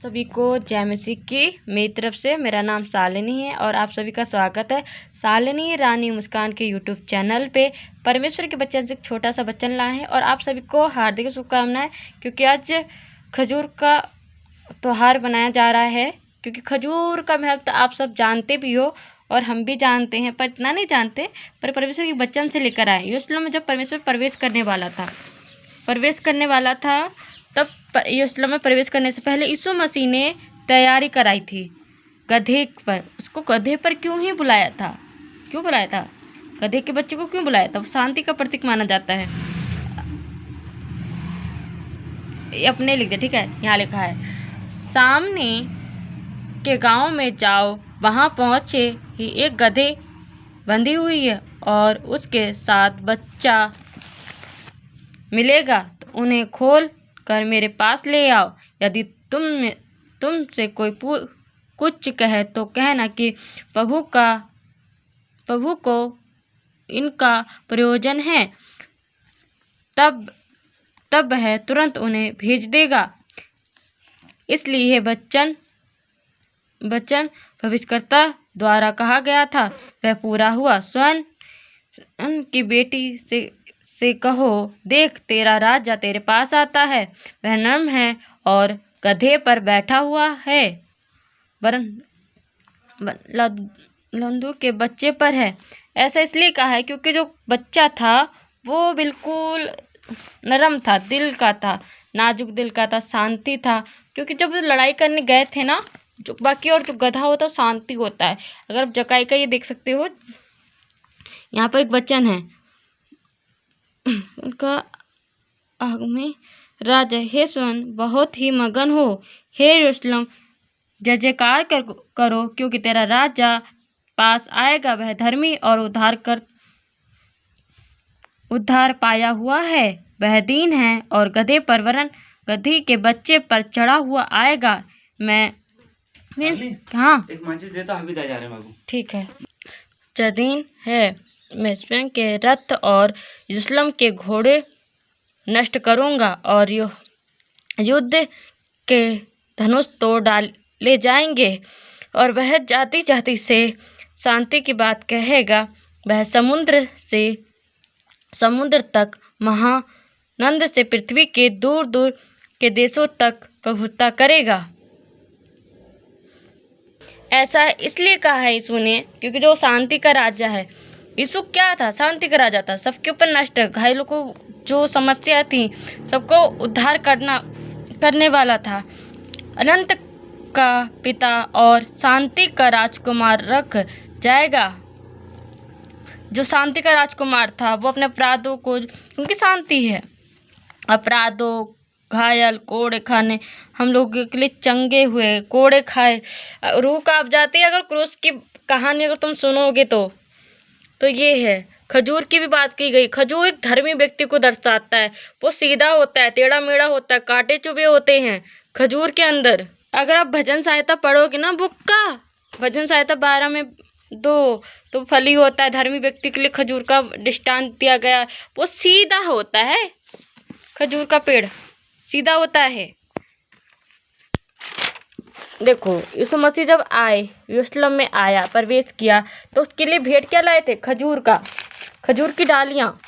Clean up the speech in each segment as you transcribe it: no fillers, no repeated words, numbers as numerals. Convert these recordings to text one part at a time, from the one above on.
सभी को जय मसीह की मेरी तरफ से। मेरा नाम शालिनी है और आप सभी का स्वागत है शालिनी रानी मुस्कान के यूट्यूब चैनल पे। परमेश्वर के बच्चे से एक छोटा सा वचन लाए हैं और आप सभी को हार्दिक शुभकामनाएं, क्योंकि आज खजूर का त्यौहार मनाया जा रहा है। क्योंकि खजूर का महत्व आप सब जानते भी हो और हम भी जानते हैं, पर इतना नहीं जानते। पर परमेश्वर के वचन से लेकर आए यरूशलेम में जब परमेश्वर प्रवेश करने वाला था तब यरूशलेम में प्रवेश करने से पहले यीशु मसीह ने तैयारी कराई थी गधे पर। उसको गधे पर क्यों बुलाया था? गधे के बच्चे को क्यों बुलाया था? वो शांति का प्रतीक माना जाता है। ये अपने लिख दे, ठीक है। यहाँ लिखा है, सामने के गांव में जाओ, वहां पहुंचे ही एक गधे बंधी हुई है और उसके साथ बच्चा मिलेगा, तो उन्हें खोल कर मेरे पास ले आओ। यदि तुमसे कोई कुछ कहे तो कहना कि प्रभु को इनका प्रयोजन है, तब वह तुरंत उन्हें भेज देगा। इसलिए यह वचन भविष्यद्वक्ता द्वारा कहा गया था वह पूरा हुआ। स्वयं की बेटी से कहो, देख तेरा राजा तेरे पास आता है, वह नर्म है और गधे पर बैठा हुआ है, लंदू के बच्चे पर है। ऐसा इसलिए कहा है क्योंकि जो बच्चा था वो बिल्कुल नरम था, दिल का था, नाजुक दिल का था, शांति था। क्योंकि जब लड़ाई करने गए थे ना, जो बाकी और जो गधा होता है शांति होता है। अगर आप जकाई का ये देख सकते हो, यहाँ पर एक वचन है उनका आग में राजा, हे स्वयं बहुत ही मगन हो, हे यरूशलेम जय जयकार करो, क्योंकि तेरा राजा पास आएगा। वह धर्मी और उद्धार पाया हुआ है, वह दीन है और गधे पर वरन गधी के बच्चे पर चढ़ा हुआ आएगा। हाँ एक माचिस देता, हम भी जा रहे हैं बाबू। ठीक है। जदीन है, मैं स्वयं के रथ और यरूशलेम के घोड़े नष्ट करूंगा और युद्ध के धनुष तोड़ डाले जाएंगे। और वह जाति जाति से शांति की बात कहेगा। वह समुद्र तक महानंद से पृथ्वी के दूर दूर के देशों तक प्रभुता करेगा। ऐसा इसलिए कहा है यीशु ने क्योंकि जो शांति का राजा है। यीशु क्या था? शांति का राजा था। सबके ऊपर नष्ट, घायलों को जो समस्या थी सबको उद्धार करने वाला था। अनंत का पिता और शांति का राजकुमार रख जाएगा। जो शांति का राजकुमार था वो अपने अपराधों को, क्योंकि शांति है, अपराधों, घायल, कोड़े खाने, हम लोगों के लिए चंगे हुए, कोड़े खाए, रूह कांप जाती है। अगर क्रूस की कहानी अगर तुम सुनोगे तो ये है। खजूर की भी बात की गई। खजूर एक धर्मी व्यक्ति को दर्शाता है। वो सीधा होता है, टेढ़ा मेढ़ा होता है, कांटे चुभे होते हैं खजूर के अंदर। अगर आप भजन सहायता पढ़ोगे ना, बुक का भजन सहायता 12 में 2, तो फली होता है। धर्मी व्यक्ति के लिए खजूर का दृष्टांत दिया गया। वो सीधा होता है, खजूर का पेड़ सीधा होता है। देखो यीशु मसीह जब आए, यरूशलेम में आया, प्रवेश किया, तो उसके लिए भेंट क्या लाए थे? खजूर की डालियाँ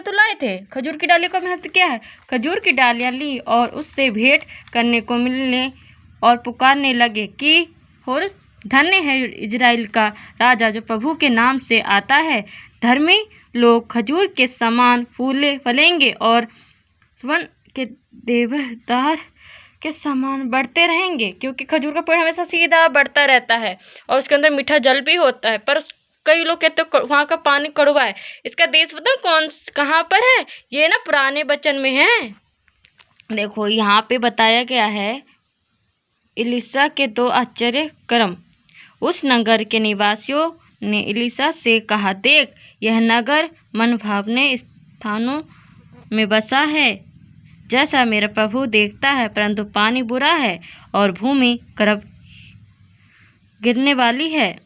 तो लाए थे। खजूर की डालियों का महत्व क्या है? खजूर की डालियाँ ली और उससे भेंट करने को मिलने और पुकारने लगे कि और धन्य है इजराइल का राजा जो प्रभु के नाम से आता है। धर्मी लोग खजूर के समान फलेंगे और वन के देवदार के समान बढ़ते रहेंगे। क्योंकि खजूर का पेड़ हमेशा सीधा बढ़ता रहता है और उसके अंदर मीठा जल भी होता है। पर कई लोग कहते हैं वहाँ का पानी कड़वा है। इसका देश पता कहाँ पर है? ये ना पुराने वचन में है। देखो यहाँ पे बताया गया है एलीशा के 2 आश्चर्य कर्म। उस नगर के निवासियों ने एलीशा से कहा, देख यह नगर मनभावने स्थानों में बसा है, जैसा मेरा प्रभु देखता है, परंतु पानी बुरा है और भूमि गर्भ गिरने वाली है।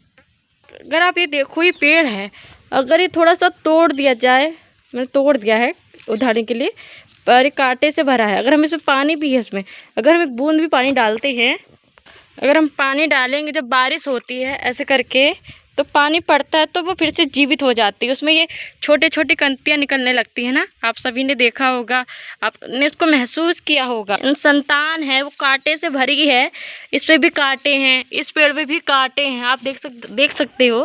अगर आप ये देखो, ये पेड़ है, अगर ये थोड़ा सा तोड़ दिया जाए, मैंने तोड़ दिया है उदाहरण के लिए, पर ये कांटे से भरा है। अगर हम इसमें पानी भी है, इसमें अगर हम एक बूंद भी पानी डालते हैं, अगर हम पानी डालेंगे जब बारिश होती है ऐसे करके, तो पानी पड़ता है तो वो फिर से जीवित हो जाती है। उसमें ये छोटे छोटे कंतियाँ निकलने लगती है ना, आप सभी ने देखा होगा, आपने उसको महसूस किया होगा। संतान है वो कांटे से भरी है, इस पे भी कांटे हैं, इस पेड़ पे भी कांटे हैं, आप देख सकते हो।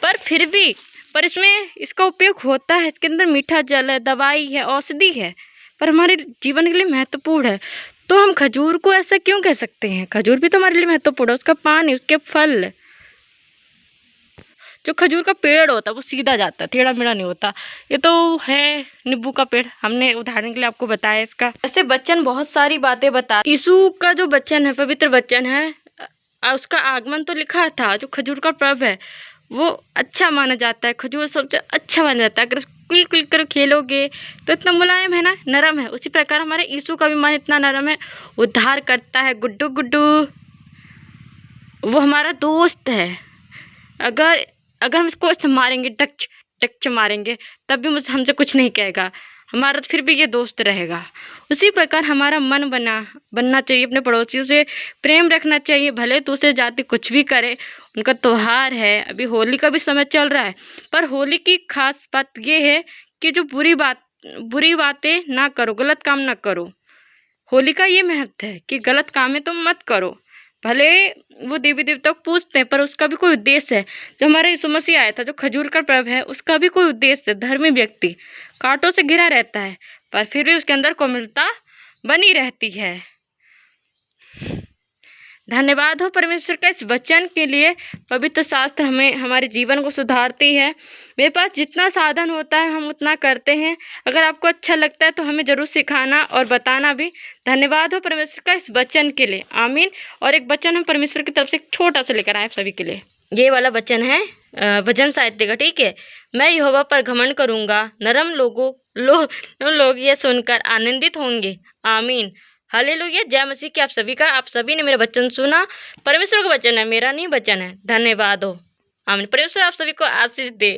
पर फिर भी इसमें इसका उपयोग होता है, इसके अंदर मीठा जल है, दवाई है, औषधि है, पर हमारे जीवन के लिए महत्वपूर्ण है। तो हम खजूर को ऐसा क्यों कह सकते हैं? खजूर भी तो हमारे लिए महत्वपूर्ण है। उसका पानी, उसके फल, जो खजूर का पेड़ होता है वो सीधा जाता है, टेढ़ा मेढ़ा नहीं होता। ये तो है नींबू का पेड़, हमने उदाहरण के लिए आपको बताया इसका। ऐसे वचन बहुत सारी बातें बता। यीशु का जो वचन है, पवित्र वचन है, उसका आगमन तो लिखा था। जो खजूर का पर्व है वो अच्छा माना जाता है, खजूर सबसे अच्छा माना जाता है। अगर कुल कुल कर खेलोगे तो इतना मुलायम है ना, नरम है। उसी प्रकार हमारे यीशु का भी मन इतना नरम है, उद्धार करता है। गुड्डू गुड्डू वो हमारा दोस्त है। अगर हम इसको ऐसे मारेंगे, टच टच मारेंगे, तब भी मुझसे हमसे कुछ नहीं कहेगा, हमारा फिर भी ये दोस्त रहेगा। उसी प्रकार हमारा मन बनना चाहिए, अपने पड़ोसियों से प्रेम रखना चाहिए, भले दूसरे जाति कुछ भी करे। उनका त्योहार है, अभी होली का भी समय चल रहा है, पर होली की खास बात ये है कि जो बुरी बातें ना करो, गलत काम ना करो। होली का ये महत्व है कि गलत काम है तुम मत करो। भले वो देवी देवता को पूजते हैं, पर उसका भी कोई उद्देश्य है। जो हमारा यीशु मसीह आया था, जो खजूर का पर्व है, उसका भी कोई उद्देश्य है। धर्मी व्यक्ति कांटों से घिरा रहता है, पर फिर भी उसके अंदर कोमलता बनी रहती है। धन्यवाद हो परमेश्वर का इस वचन के लिए। पवित्र शास्त्र हमें हमारे जीवन को सुधारती है। मेरे पास जितना साधन होता है हम उतना करते हैं। अगर आपको अच्छा लगता है तो हमें ज़रूर सिखाना और बताना भी। धन्यवाद हो परमेश्वर का इस वचन के लिए। आमीन। और एक वचन हम परमेश्वर की तरफ से छोटा सा लेकर आए आप सभी के लिए। ये वाला वचन है भजन साहित्य का, ठीक है। मैं यहोवा पर घमंड करूँगा, नरम लोग ये सुनकर आनंदित होंगे। आमीन। हालेलुया। जय मसीह की आप सभी का। आप सभी ने मेरा वचन सुना। परमेश्वर का वचन है, मेरा नहीं वचन है। धन्यवाद हो। आमीन। परमेश्वर आप सभी को आशीष दे।